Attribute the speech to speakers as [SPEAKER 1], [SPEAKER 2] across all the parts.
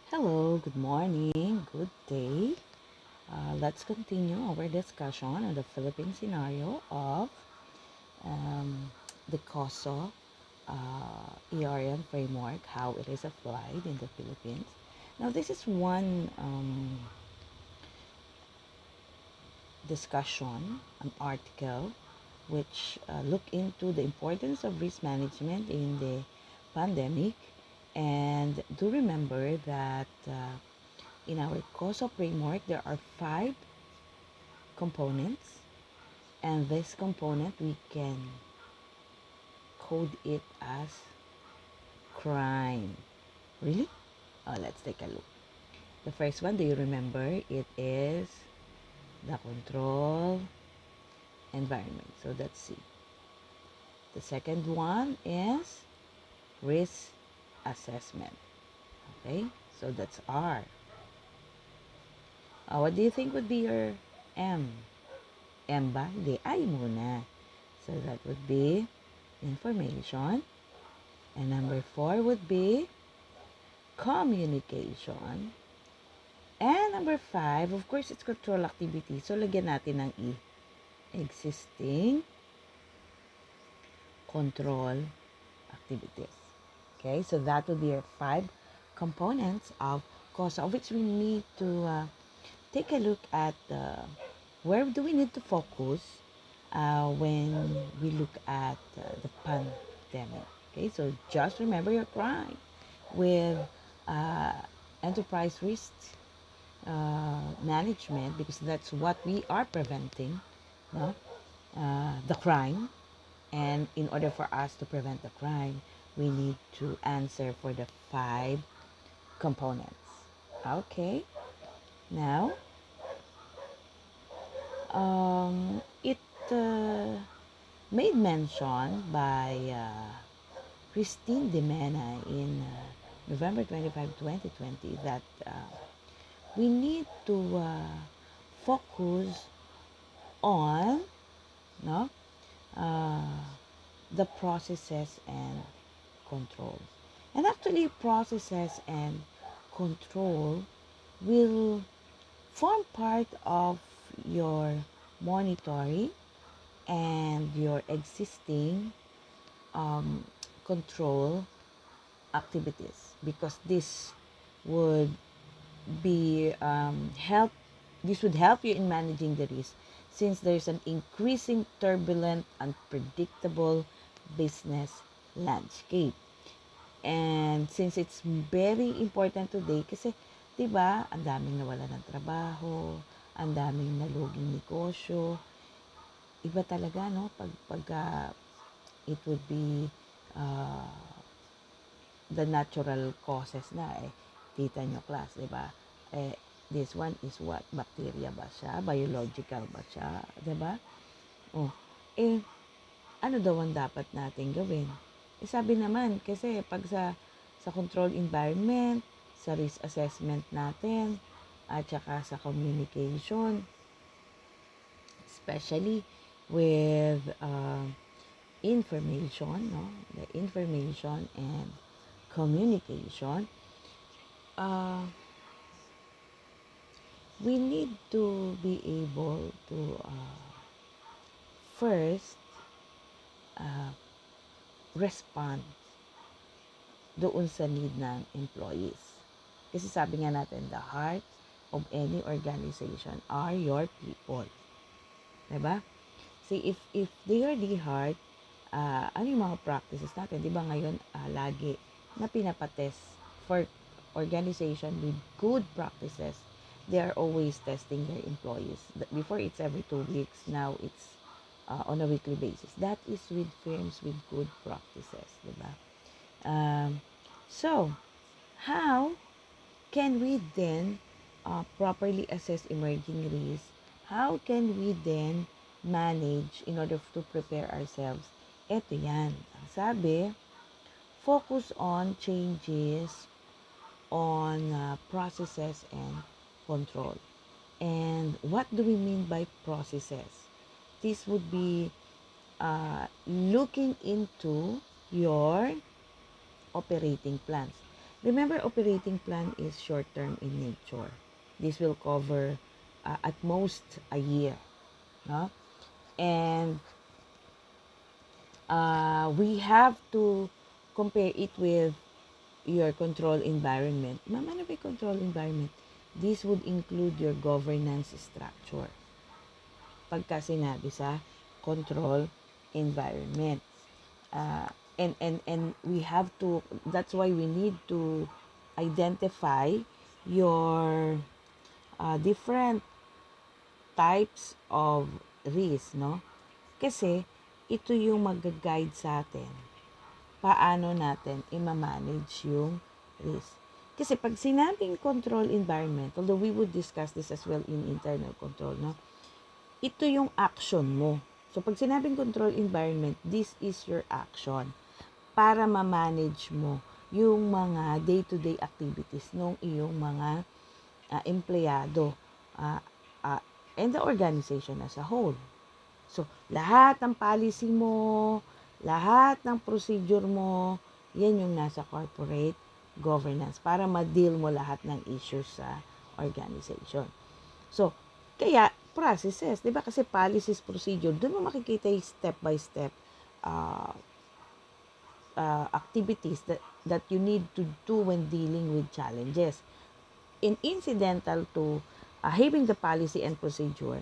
[SPEAKER 1] Hello, good morning, good day. Let's continue our discussion on the Philippine scenario of um, the COSO ERM framework, how it is applied in the Philippines. Now, this is one discussion, an article, which look into the importance of risk management in the pandemic. And do remember that in our COSO framework, there are 5 components, and this component we can code it as crime. Really? Let's take a look. The first one, do you remember? It is the control environment. So that's C. The second one is risk assessment. Okay? So that's R. What do you think would be your M? M ba? Hindi, I muna. So that would be information. And number 4 would be communication. And number 5, of course, it's control activity. So, lagyan natin ng E. Existing control activities. Okay, so that would be our 5 components of COSA, which we need to take a look at where do we need to focus when we look at the pandemic. Okay, so just remember your crime with uh, enterprise risk management, because that's what we are preventing, no? The crime. And in order for us to prevent the crime, we need to answer for the 5 components. Okay, now it made mention by Christine Demena in November 25, 2020, that we need to focus on, no, uh, the processes and controls. And actually, processes and control will form part of your monitoring and your existing um, control activities, because this would be help this would help you in managing the risk, since there's an increasing turbulent, unpredictable business landscape. And since it's very important today, kasi 'di ba, ang daming nawala ng trabaho, ang daming naluging negosyo. Iba talaga, no, pag it would be uh, the natural causes na, kita nyo class, di ba? This one is what? Bacteria ba siya? Biological ba siya? Di ba? Oh, eh, ano daw ang dapat natin gawin? Sabi naman, kasi pag sa controlled environment, sa risk assessment natin, at saka sa communication, especially with information, no? The information and communication, uh, we need to be able to first uh, respond doon sa need ng employees. Kasi sabi nga natin, the heart of any organization are your people. Diba? See, if they are the heart, ano yung mga practices natin? Diba ngayon, lagi na pinapatest for organization with good practices. They are always testing their employees. Before, it's every 2 weeks. Now, it's on a weekly basis. That is with firms with good practices. Diba? So, how can we then properly assess emerging risks? How can we then manage in order to prepare ourselves? Ito yan. Ang sabi, focus on changes on processes and control. And what do we mean by processes? This would be looking into your operating plans. Remember, operating plan is short-term in nature. This will cover at most a year. No? And we have to compare it with your control environment. Ma'am, ano ba yung control environment? This would include your governance structure. Pagka sinabi sa control environment. And we have to, that's why we need to identify your different types of risk, no? Kasi ito yung mag-guide sa atin paano natin i-manage yung risk. Kasi pag sinabing control environment, although we would discuss this as well in internal control, no? Ito yung action mo. So pag sinabing control environment, this is your action para ma-manage mo yung mga day-to-day activities ng iyong mga empleyado uh, uh, and the organization as a whole. So, lahat ng policy mo, lahat ng procedure mo, yan yung nasa corporate governance para ma-deal mo lahat ng issues sa organization. So, kaya processes, 'di ba? Kasi policies, procedure, doon mo makikita yung step by step activities that you need to do when dealing with challenges. In incidental to having the policy and procedure,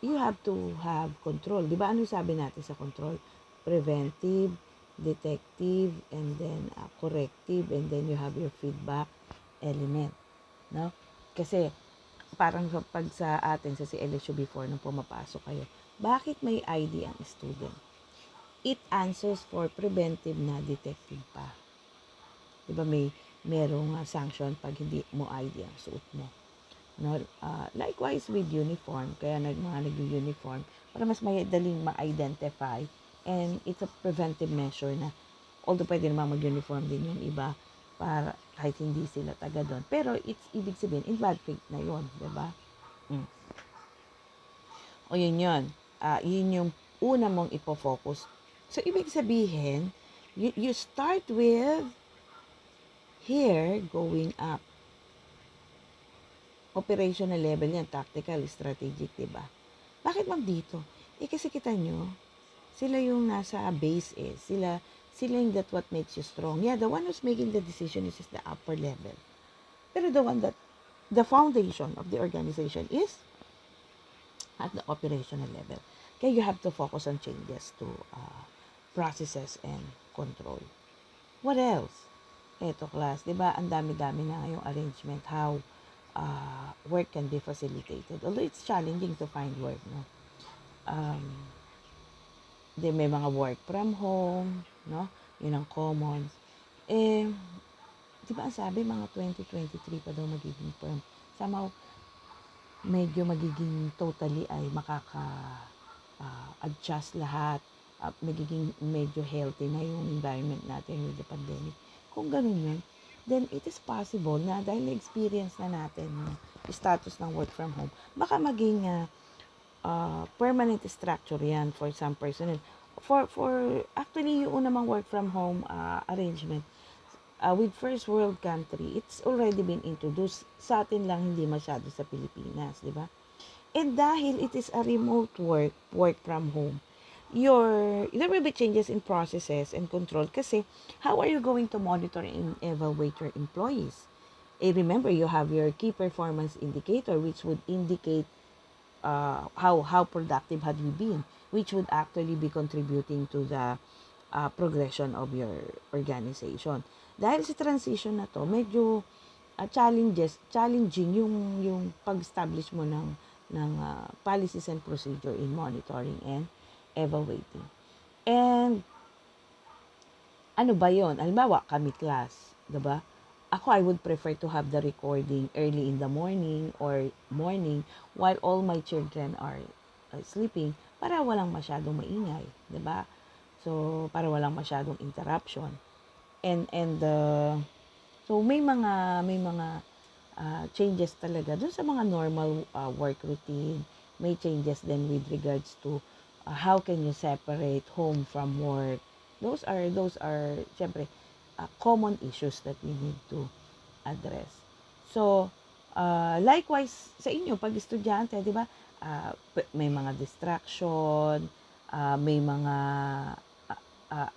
[SPEAKER 1] you have to have control. Di ba ano sabi natin sa control? Preventive, detective, and then corrective, and then you have your feedback element. No? Kasi parang pag sa atin sa CLSU before nung pumapasok kayo, bakit may ID ang student? It answers for preventive na detective pa. Di ba merong sanction pag hindi mo ID ang suot mo. No? Likewise with uniform, kaya mga nag-uniform para mas madaling ma-identify, and it's a preventive measure na although pwede naman mag-uniform din yung iba para kahit hindi sila taga doon. Pero it's ibig sabihin, in bad faith na yun, di ba? O yun yun. Yun yung una mong ipofocus. So, ibig sabihin, you start with here going up. Operational level yan, tactical, strategic, diba? Bakit mag dito? Kasi kita nyo, sila yung nasa base Sila yung that what makes you strong. Yeah, the one who's making the decision is the upper level. Pero the one that, the foundation of the organization is at the operational level. Kaya you have to focus on changes to processes and control. What else? Eto class, di ba ang dami-dami na ngayong arrangement how work can be facilitated. Although it's challenging to find work, no? May mga work from home, no? Yun ang common. Di ba ang sabi, mga 2023 pa daw magiging firm. Somehow, medyo magiging totally ay makaka-adjust lahat. Magiging medyo healthy na yung environment natin with the pandemic. Kung ganun yun, then it is possible na dahil na-experience na natin yung status ng work from home, baka maging permanent structure yan for some personnel. For actually, yung unang work from home arrangement, with first world country, it's already been introduced. Sa atin lang, hindi masyado sa Pilipinas, di ba? And dahil it is a remote work from home, there will be changes in processes and control kasi how are you going to monitor and evaluate your employees? Remember, you have your key performance indicator which would indicate how productive had you been, which would actually be contributing to the progression of your organization. Dahil sa transition na to, medyo challenging yung pag-establish mo ng policies and procedure in monitoring and evaluating. And ano ba yon? Halimbawa, kami class, diba? Ako, I would prefer to have the recording early in the morning or morning while all my children are sleeping para walang masyadong maingay, diba? So, para walang masyadong interruption. And so may mga changes talaga dun sa mga normal work routine. May changes then with regards to how can you separate home from work. Those are syempre common issues that we need to address. So, likewise sa inyo, pag estudyante, di ba, may mga distraction, may mga uh, uh,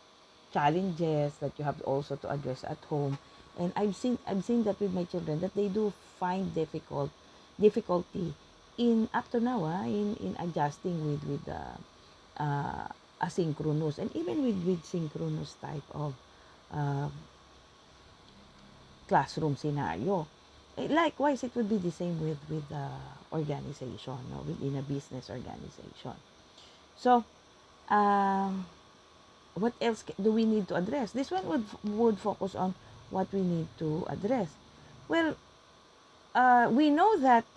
[SPEAKER 1] challenges that you have also to address at home. And I've seen that with my children that they do find difficulty in up to now in adjusting with the asynchronous and even with synchronous type of uh, classroom scenario. Likewise, it would be the same with the organization, no? Within a business organization. So, um, what else do we need to address? This one would focus on what we need to address. Well, we know that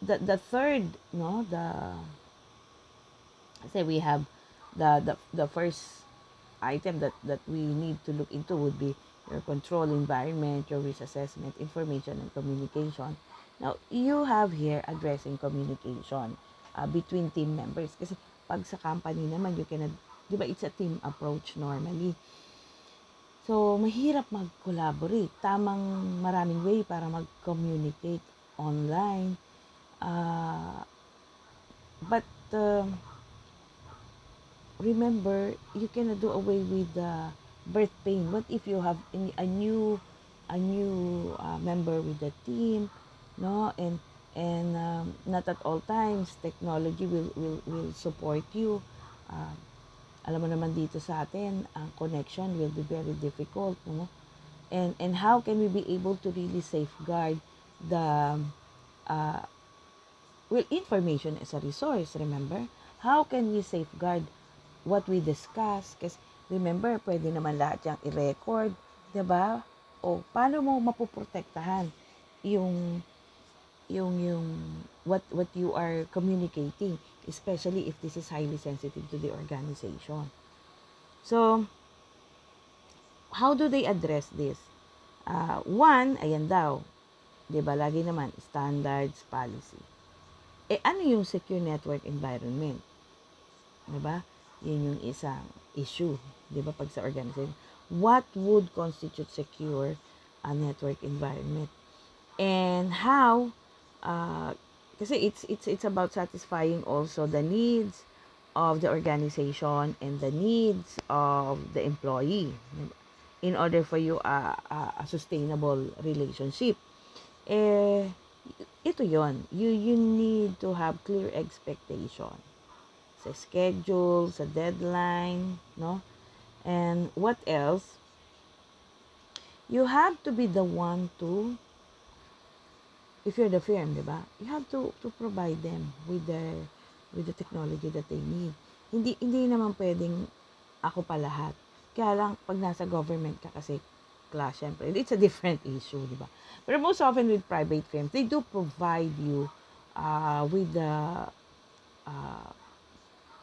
[SPEAKER 1] the third, no, say we have the first item that we need to look into would be your control environment, your risk assessment, information, and communication. Now, you have here addressing communication between team members. Kasi pag sa company naman, you cannot, di ba, it's a team approach normally. So, mahirap mag-collaborate. Tamang maraming way para mag-communicate online. But remember, you cannot do away with the birth pain. What if you have a new member with the team, no? And not at all times technology will support you. Uh, Alam mo naman dito sa atin, ang connection will be very difficult, no? And how can we be able to really safeguard the uh, information is a resource, remember? How can we safeguard what we discuss? Kasi remember, pwede naman lahat yung i-record, 'di ba? O paano mo mapoprotektahan yung yung what you are communicating, especially if this is highly sensitive to the organization. So, how do they address this? One, ayan daw, 'di ba? Lagi naman standards, policy. Ano yung secure network environment? 'Di ba? Yun yung isang issue, 'di ba, pag sa organization. What would constitute secure network environment? And how kasi it's about satisfying also the needs of the organization and the needs of the employee in order for you a sustainable relationship. Ito yon, you need to have clear expectation sa schedule, sa deadline, no? And what else? You have to be the one to, if you're the firm, di ba? You have to provide them with the technology that they need. Hindi naman pwedeng ako pa lahat. Kaya lang pag nasa government ka kasi class, syempre, it's a different issue, di ba? But most often with private firms, they do provide you with the uh,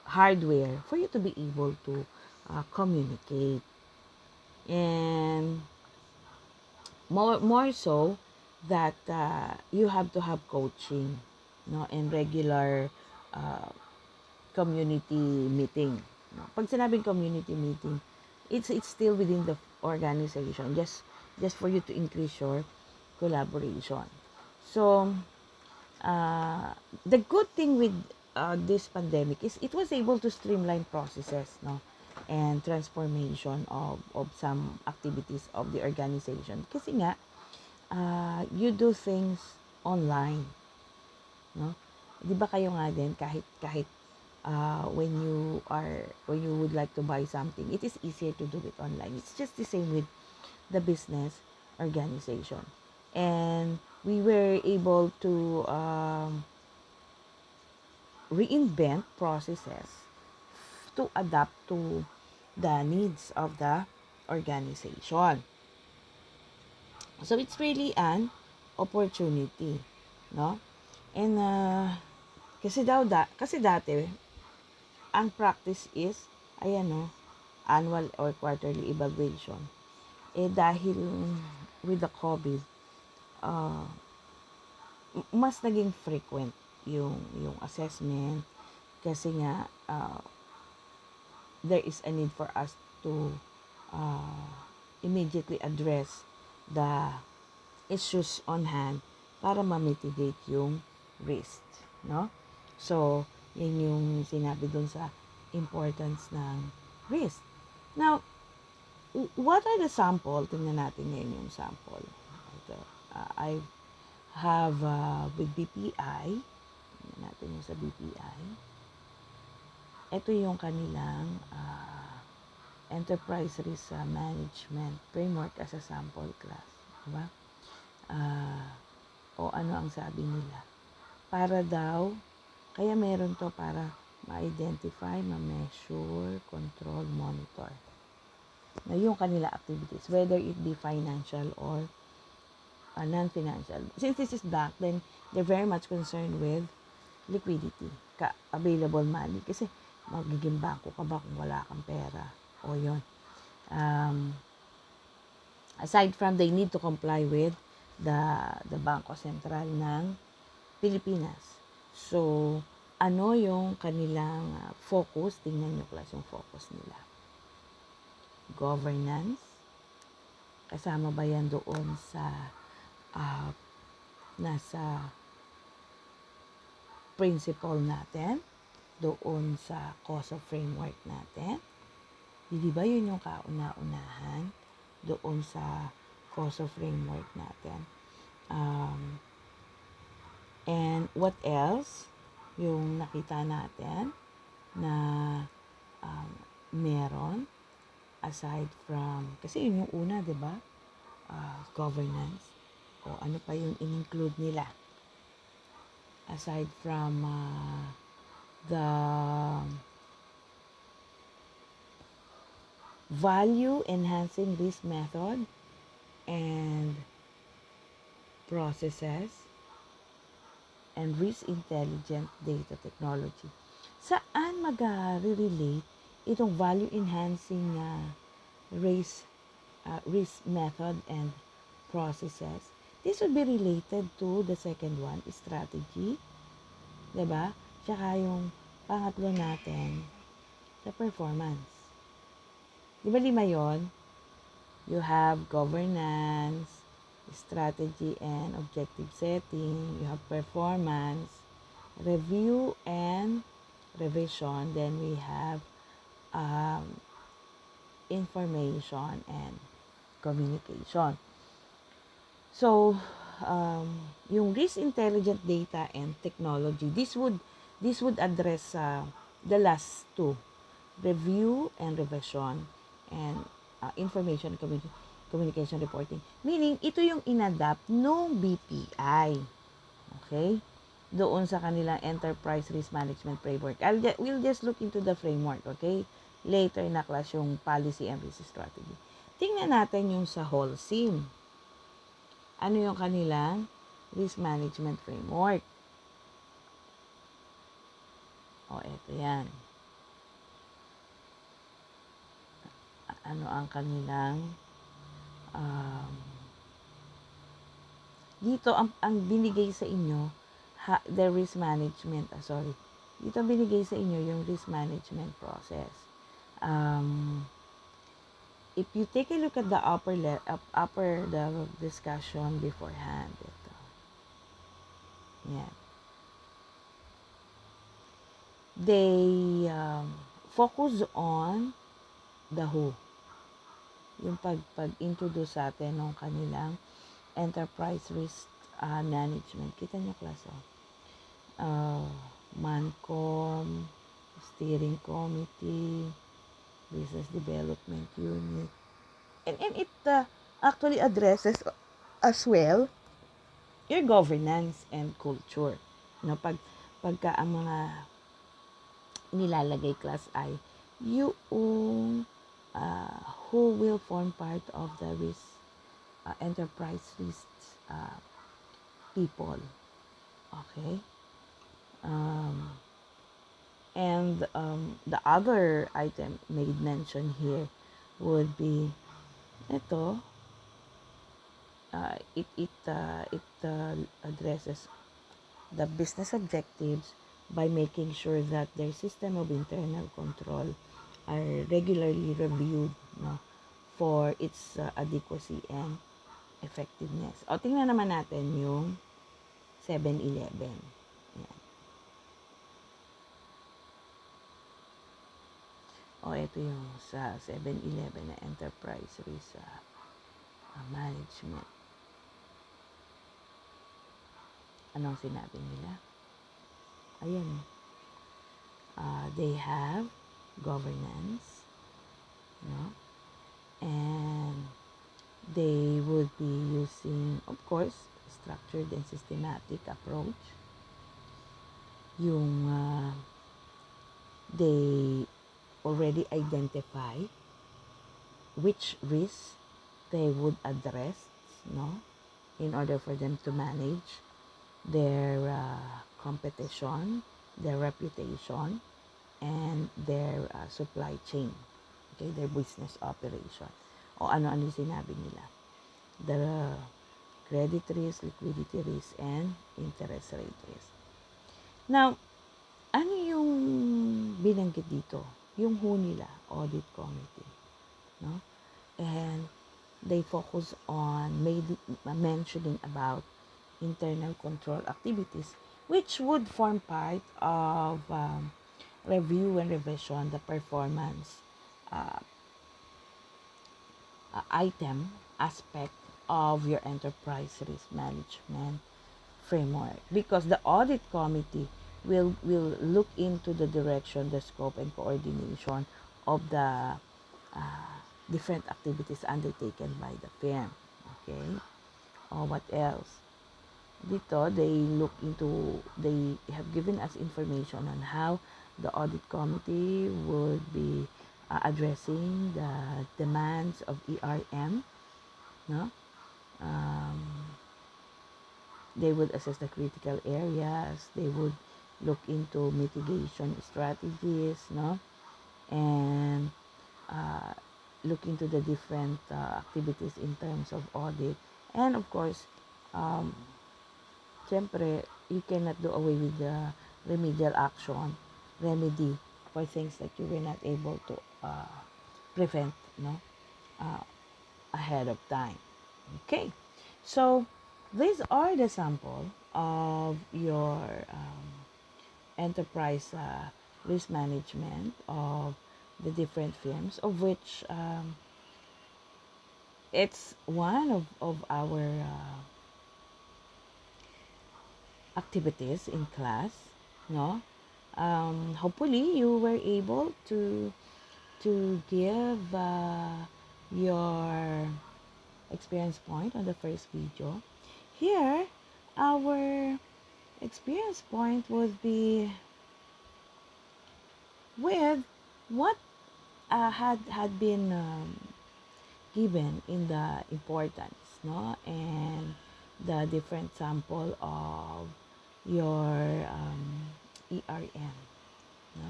[SPEAKER 1] hardware for you to be able to communicate. And more so that you have to have coaching, no, and regular uh, community meeting, no? Pag sinabing community meeting, it's still within the organization, just for you to increase your collaboration. So the good thing with this pandemic is it was able to streamline processes, no, and transformation of some activities of the organization. Kasi nga, you do things online, no? Di ba kayo nga din, kahit when you would like to buy something, it is easier to do it online. It's just the same with the business organization. And we were able to reinvent processes to adapt to the needs of the organization. So it's really an opportunity, no? And kasi dati ang practice is ayan, no, annual or quarterly evaluation. Dahil with the COVID, uh, mas naging frequent yung assessment kasi nga there is a need for us to immediately address the issues on hand para ma-mitigate yung risk, no? So, yan yung sinabi dun sa importance ng risk. Now, what are the sample? Tingnan natin ngayon yung sample. Ito, I have with BPI, tingnan natin yung sa BPI. Ito yung kanilang Enterprise Risk Management Framework as a sample class. Diba? O ano ang sabi nila? Para daw, kaya meron to para ma-identify, ma-measure, control, monitor. Na yung kanila activities, whether it be financial or non-financial. Since this is bank, then they're very much concerned with liquidity, available money. Kasi magiging bangko ka ba kung wala kang pera? O yun. Aside from they need to comply with the Bangko Sentral ng Pilipinas. So, ano yung kanilang focus? Tingnan nyo class yung focus nila. Governance. Kasama ba yan doon sa nasa principle natin? Doon sa COSO framework natin? Di ba yun yung kauna-unahan doon sa COSO framework natin? And what else? Yung nakita natin na meron aside from, kasi yun yung una, di ba? Governance. O ano pa yung in-include nila? Aside from the value enhancing risk method and processes and risk intelligent data technology. Saan mag-relate itong value enhancing risk method and processes? This would be related to the second one, strategy. Diba? Tsaka yung pangatlo natin, the performance. Diba 5 yun? You have governance, strategy and objective setting. You have performance, review and revision. Then we have information and communication. So, yung risk intelligent data and technology, this would address the last two, review and revision and information communication reporting. Meaning, ito yung inadapt ng BPI. Okay? Doon sa kanilang Enterprise Risk Management Framework. We'll just look into the framework, okay? Later na class yung policy and risk strategy. Tingnan natin yung sa whole SIM. Ano yung kanilang risk management framework? O, eto yan. Ano ang kanilang dito ang binigay sa inyo the risk management dito binigay sa inyo yung risk management process. If you take a look at the upper the discussion beforehand, ito. Yan. They focus on the who. Yung pag-introduce sa atin ng kanilang enterprise risk management. Kita nyo class, MANCOM, steering committee, business development unit. And it actually addresses as well your governance and culture. No, pagka ang mga nilalagay class ay yung who will form part of the risk enterprise risk people. Okay? And the other item made mention here would be ito. It addresses the business objectives by making sure that their system of internal control are regularly reviewed, no, for its adequacy and effectiveness. O, tingnan naman natin yung 7-Eleven. Ayan. O, ito yung sa 7-Eleven na enterprise risk management. Anong sinabi nila? Ayan. They have governance, no? And they would be using, of course, structured and systematic approach. Yung they already identify which risks they would address, no, in order for them to manage their competition, their reputation, and their supply chain, okay, their business operation. O ano-ano sinabi nila? The credit risk, liquidity risk, and interest rate risk. Now, ano yung binanggit dito? Yung ho nila, audit committee, no? And they focus on mentioning about internal control activities, which would form part of review and revision the performance item aspect of your enterprise risk management framework, because the audit committee will look into the direction, the scope, and coordination of the different activities undertaken by the firm. Okay? Or what else? Dito, they have given us information on how the audit committee would be addressing the demands of ERM, no? They would assess the critical areas, they would look into mitigation strategies, no? And look into the different activities in terms of audit. And of course, syempre, you cannot do away with the remedial action, remedy for things that you were not able to prevent, no, ahead of time. Okay, so these are the sample of your enterprise risk management of the different firms, of which it's one of our activities in class, no? Hopefully you were able to give your experience point on the first video. Here, our experience point would be with what had been given in the importance, no, and the different sample of your ERM, no.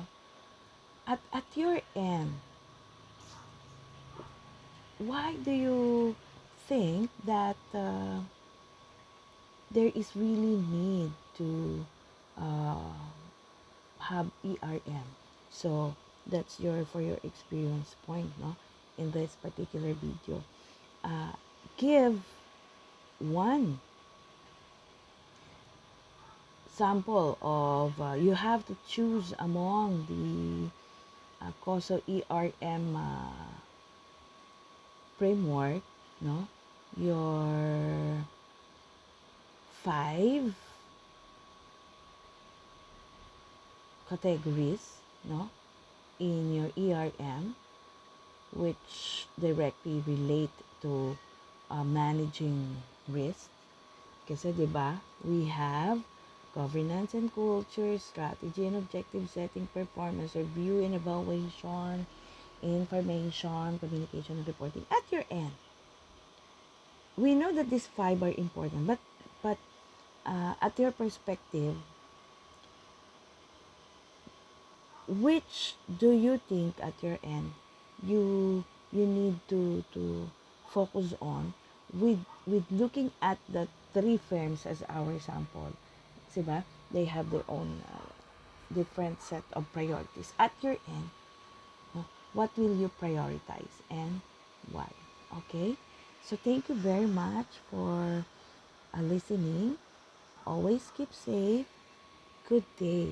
[SPEAKER 1] At your end, why do you think that there is really need to have ERM? So that's for your experience point, no, in this particular video. Give one sample of you have to choose among the COSO ERM framework, no, your 5 categories, no, in your ERM, which directly relate to managing risk. Kasi diba, we have governance and culture, strategy and objective setting, performance, review and evaluation, information, communication and reporting. At your end, we know that these 5 are important, but at your perspective, which do you think at your end you need to focus on with looking at the 3 firms as our sample? Diba? They have their own different set of priorities. At your end, what will you prioritize and why? Okay? So thank you very much for listening. Always keep safe. Good day.